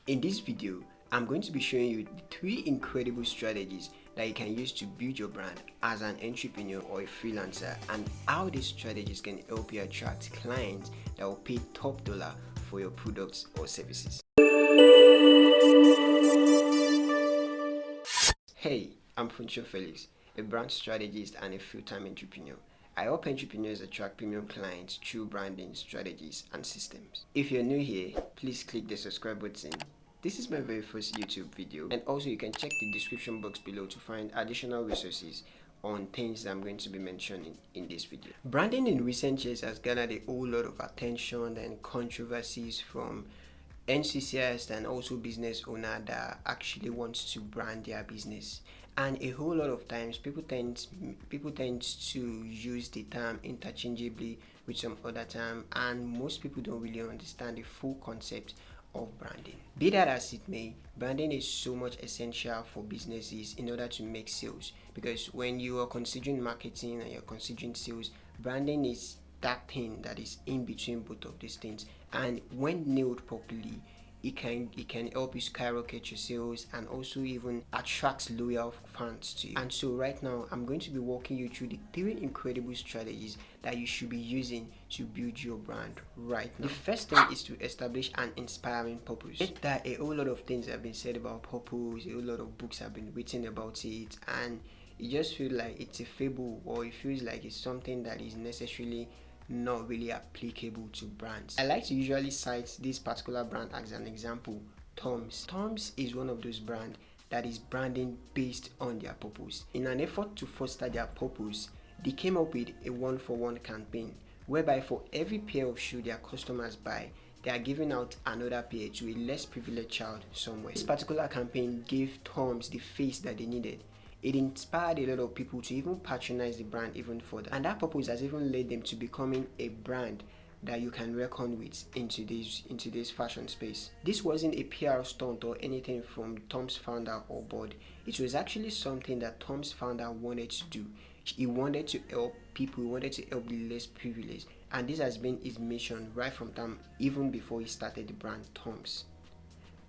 In this video, I'm going to be showing you the 3 incredible strategies that you can use to build your brand as an entrepreneur or a freelancer, and how these strategies can help you attract clients that will pay top dollar for your products or services. Hey, I'm Funcho Felix, a brand strategist and a full-time entrepreneur. I help entrepreneurs attract premium clients through branding strategies and systems. If you're new here, please click the subscribe button. This is my very first YouTube video, and also you can check the description box below to find additional resources on things that I'm going to be mentioning in this video. Branding in recent years has garnered a whole lot of attention and controversies from NCCS and also business owner that actually wants to brand their business. And a whole lot of times people tend to use the term interchangeably with some other term, and most people don't really understand the full concept of branding. Be that as it may, branding is so much essential for businesses in order to make sales, because when you are considering marketing and you're considering sales, branding is that thing that is in between both of these things, and when nailed properly, it can help you skyrocket your sales and also even attract loyal fans to you. And so right now I'm going to be walking you through the 3 incredible strategies that you should be using to build your brand right now. The first thing is to establish an inspiring purpose. That a whole lot of things have been said about purpose, a whole lot of books have been written about it, and it just feels like it's a fable, or it feels like it's something that is necessarily not really applicable to brands. I like to usually cite this particular brand as an example, Tom's. Tom's is one of those brands that is branding based on their purpose. In an effort to foster their purpose, they came up with a 1-for-1 campaign, whereby for every pair of shoes their customers buy, they are giving out another pair to a less privileged child somewhere. This particular campaign gave Tom's the face that they needed. It inspired a lot of people to even patronize the brand even further, and that purpose has even led them to becoming a brand that you can reckon with in today's fashion space. This wasn't a PR stunt or anything from Tom's founder or board. It was actually something that Tom's founder wanted to do. He wanted to help people, he wanted to help the less privileged, and this has been his mission right from time, even before he started the brand Tom's.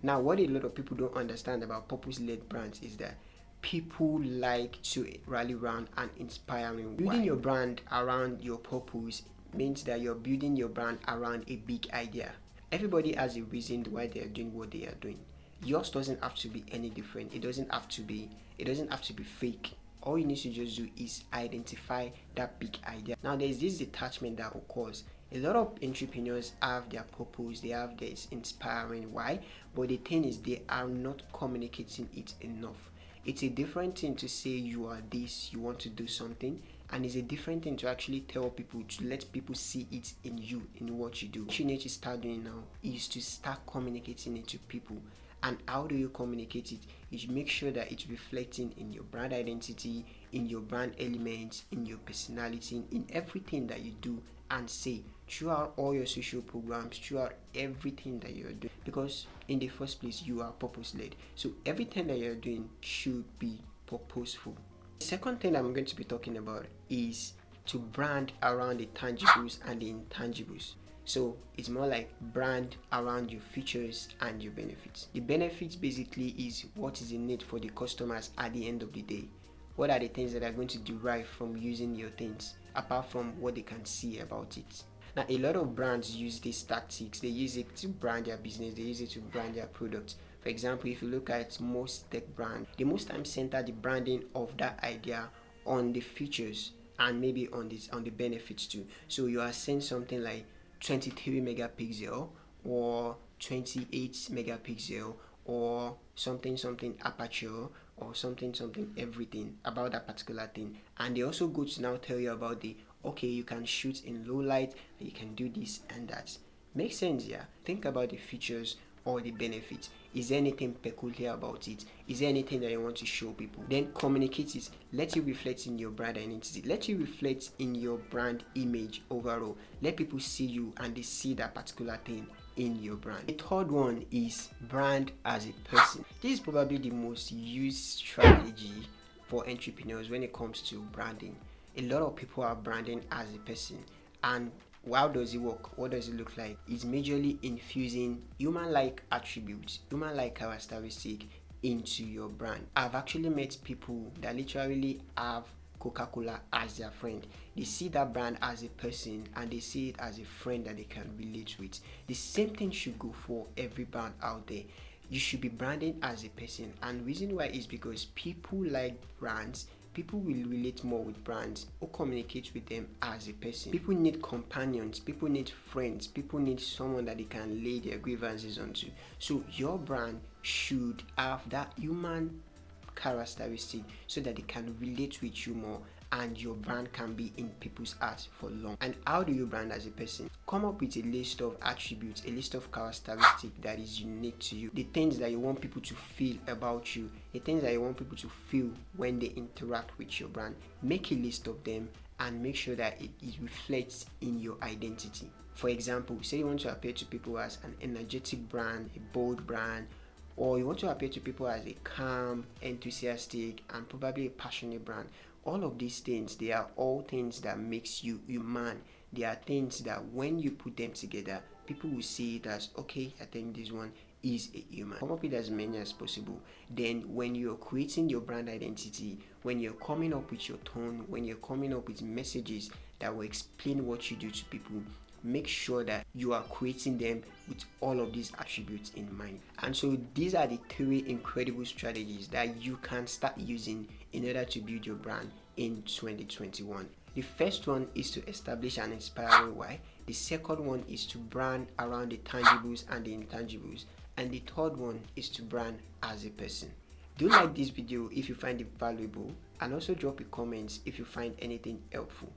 Now, what a lot of people don't understand about purpose-led brands is that people like to rally around an inspiring. Building your brand around your purpose means that you're building your brand around a big idea. Everybody has a reason why they are doing what they are doing. Yours doesn't have to be any different. It doesn't have to be fake. All you need to just do is identify that big idea. Now, there's this detachment that occurs. A lot of entrepreneurs have their purpose, they have this inspiring why, but the thing is they are not communicating it enough. It's a different thing to say you are this, you want to do something, and it's a different thing to actually tell people, to let people see it in you, in what you do. What you need to start doing now is to start communicating it to people. And how do you communicate it? You make sure that it's reflecting in your brand identity, in your brand elements, in your personality, in everything that you do and say, throughout all your social programs, throughout everything that you're doing. Because in the first place, you are purpose-led. So everything that you're doing should be purposeful. The second thing I'm going to be talking about is to brand around the tangibles and the intangibles. So it's more like brand around your features and your benefits. The benefits basically is what is in it for the customers at the end of the day. What are the things that are going to derive from using your things, apart from what they can see about it? Now, a lot of brands use these tactics. They use it to brand their business, they use it to brand their products. For example, if you look at most tech brands, they most times center the branding of that idea on the features and maybe on the benefits too. So you are saying something like 23 megapixel or 28 megapixel or something aperture or something everything about that particular thing. And they also go to now tell you about okay, you can shoot in low light, you can do this and that. Makes sense, yeah? Think about the features or the benefits. Is there anything peculiar about it? Is there anything that you want to show people? Then communicate it. Let it reflect in your brand identity. Let it reflect in your brand image overall. Let people see you and they see that particular thing in your brand. The third one is brand as a person. This is probably the most used strategy for entrepreneurs when it comes to branding. A lot of people are branding as a person, and How does it work? What does it look like? It's majorly infusing human-like attributes, human-like characteristic into your brand. I've actually met people that literally have Coca-Cola as their friend. They see that brand as a person and they see it as a friend that they can relate with. The same thing should go for every brand out there. You should be branding as a person, and the reason why is because people like brands. People will relate more with brands or communicate with them as a person. People need companions, people need friends, people need someone that they can lay their grievances onto. So your brand should have that human characteristic so that they can relate with you more, and your brand can be in people's hearts for long. And how do you brand as a person? Come up with a list of attributes, a list of characteristics that is unique to you, the things that you want people to feel about you, the things that you want people to feel when they interact with your brand. Make a list of them and make sure that it reflects in your identity. For example, say you want to appear to people as an energetic brand, a bold brand, or you want to appear to people as a calm, enthusiastic, and probably a passionate brand. All of these things, they are all things that makes you human. They are things that when you put them together, people will see it as, okay, I think this one is a human. Come up with as many as possible. Then when you're creating your brand identity, when you're coming up with your tone, when you're coming up with messages that will explain what you do to people, make sure that you are creating them with all of these attributes in mind. And so these are the 3 incredible strategies that you can start using in order to build your brand in 2021. The first one is to establish an inspiring why. The second one is to brand around the tangibles and the intangibles. And the third one is to brand as a person. Do like this video if you find it valuable, and also drop a comment if you find anything helpful.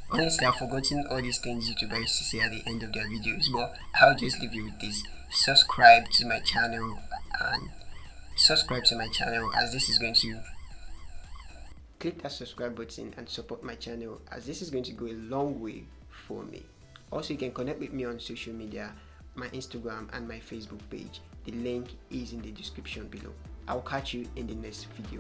Honestly, I've forgotten all these things YouTubers used to say at the end of their videos, but I'll just leave you with this. Subscribe to my channel, as this is going to click that subscribe button and support my channel, as this is going to go a long way for me. Also, you can connect with me on social media, my Instagram and my Facebook page. The link is in the description below. I'll catch you in the next video.